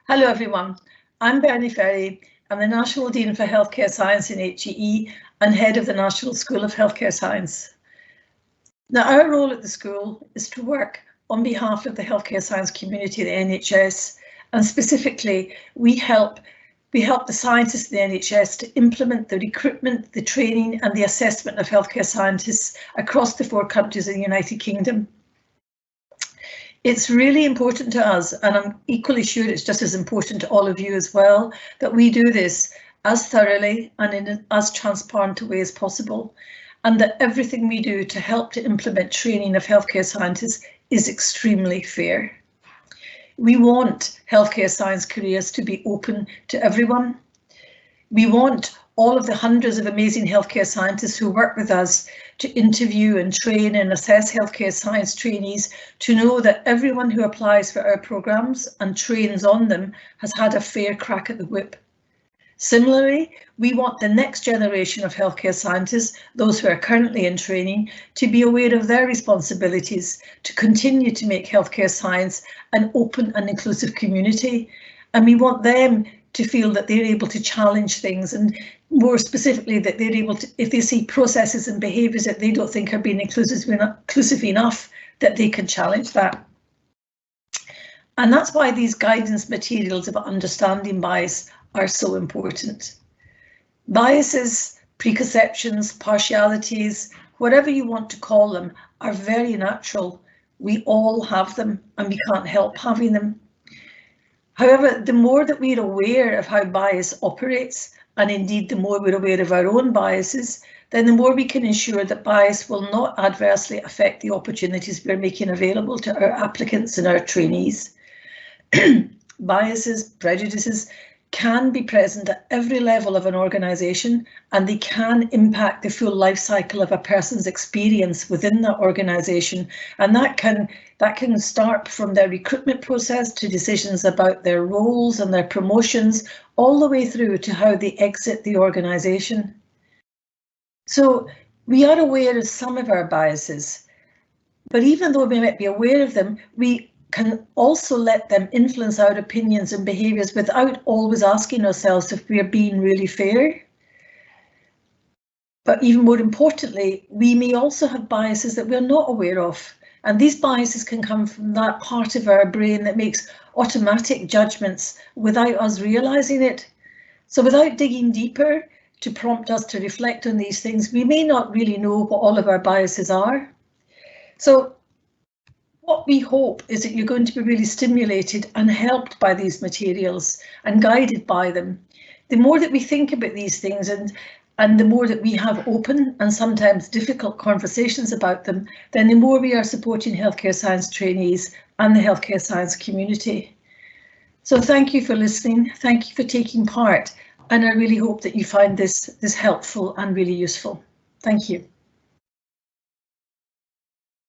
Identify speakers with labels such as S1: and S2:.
S1: Hello everyone, I'm Berne Ferry. I'm the National Dean for Healthcare Science in HEE and Head of the National School of Healthcare Science. Now, our role at the school is to work on behalf of the healthcare science community, the NHS, and specifically we help the scientists in the NHS to implement the recruitment, the training and the assessment of healthcare scientists across the 4 countries in the United Kingdom. It's really important to us, and I'm equally sure it's just as important to all of you as well, that we do this as thoroughly and in as transparent a way as possible, and that everything we do to help to implement training of healthcare scientists is extremely fair. We want healthcare science careers to be open to everyone. We want all of the hundreds of amazing healthcare scientists who work with us to interview and train and assess healthcare science trainees to know that everyone who applies for our programmes and trains on them has had a fair crack at the whip. Similarly, we want the next generation of healthcare scientists, those who are currently in training, to be aware of their responsibilities to continue to make healthcare science an open and inclusive community. And we want them to feel that they're able to challenge things, and more specifically that they're able to, if they see processes and behaviours that they don't think are being inclusive enough, that they can challenge that. And that's why these guidance materials about understanding bias are so important. Biases, preconceptions, partialities, whatever you want to call them, are very natural. We all have them and we can't help having them. However, the more that we're aware of how bias operates, and indeed the more we're aware of our own biases, then the more we can ensure that bias will not adversely affect the opportunities we're making available to our applicants and our trainees. Biases, prejudices can be present at every level of an organisation, and they can impact the full life cycle of a person's experience within that organisation, and that can start from their recruitment process to decisions about their roles and their promotions, all the way through to how they exit the organisation. So we are aware of some of our biases, but even though we might be aware of them, we can also let them influence our opinions and behaviours without always asking ourselves if we are being really fair. But even more importantly, we may also have biases that we're not aware of. And these biases can come from that part of our brain that makes automatic judgments without us realising it. So without digging deeper to prompt us to reflect on these things, we may not really know what all of our biases are. So what we hope is that you're going to be really stimulated and helped by these materials and guided by them. The more that we think about these things and the more that we have open and sometimes difficult conversations about them, then the more we are supporting healthcare science trainees and the healthcare science community. So thank you for listening. Thank you for taking part. And I really hope that you find this helpful and really useful. Thank you.